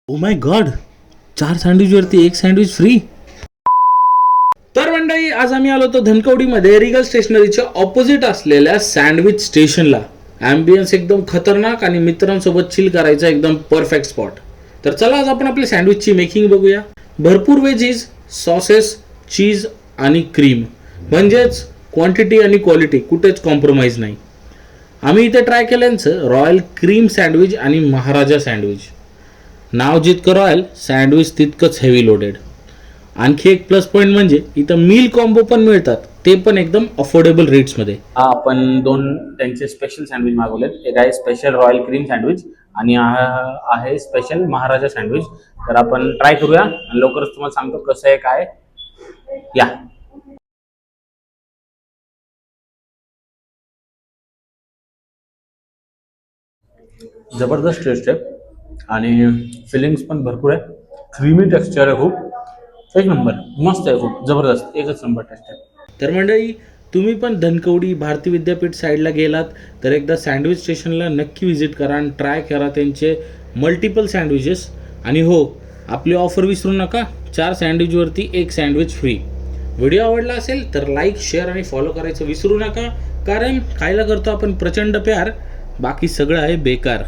Oh my God, 4 सँडविचवरती 1 sandwich free. तर मंडळी, आज आम्ही आलो होतो धनकवडीमध्ये रिगल स्टेशनरीच्या ऑपोजिट असलेल्या सँडविच स्टेशनला. ॲम्बियन्स एकदम खतरनाक आणि मित्रांसोबत चिल करायचा एकदम परफेक्ट स्पॉट. तर चला आज आपण आपल्या सँडविचची मेकिंग बघूया. भरपूर वेजीज, सॉसेस, चीज आणि क्रीम, म्हणजेच क्वांटिटी आणि क्वालिटी कुठेच कॉम्प्रोमाइज नाही. आम्ही इथे ट्राय केल्यांचं रॉयल क्रीम सँडविच आणि महाराजा सँडविच. नाव जितकं रॉयल, सँडविच तितकंच हेवी लोडेड. आणखी एक प्लस पॉईंट म्हणजे इथं मील कॉम्बो पण मिळतात, ते पण एकदम अफोर्डेबल रेट्समध्ये. हा आपण दोन त्यांचे स्पेशल सँडविच मागवलेत. एक आहे स्पेशल रॉयल क्रीम सँडविच आणि हा आहे स्पेशल महाराजा सँडविच. तर आपण ट्राय करूया आणि लवकरच तुम्हाला सांगतो कसं आहे काय. या जबरदस्त टेस्ट आहे आणि फिलिंग्स पण भरपूर आहे. क्रीमी टेक्स्चर आहे, खूप एक नंबर, मस्त आहे, खूप जबरदस्त, एकच नंबर टेस्ट आहे. तर मंडळी, तुम्ही पण धनकवडी भारती विद्यापीठ साईडला गेलात तर एकदा सँडविच स्टेशनला नक्की व्हिजिट करा आणि ट्राय करा त्यांचे मल्टिपल सँडविचेस. आणि हो, आपली ऑफर विसरू नका, 4 सँडविचवरती 1 सँडविच फ्री. व्हिडिओ आवडला असेल तर लाईक, शेअर आणि फॉलो करायचं विसरू नका, कारण खायला करतो आपण प्रचंड प्यार, बाकी सगळं आहे बेकार.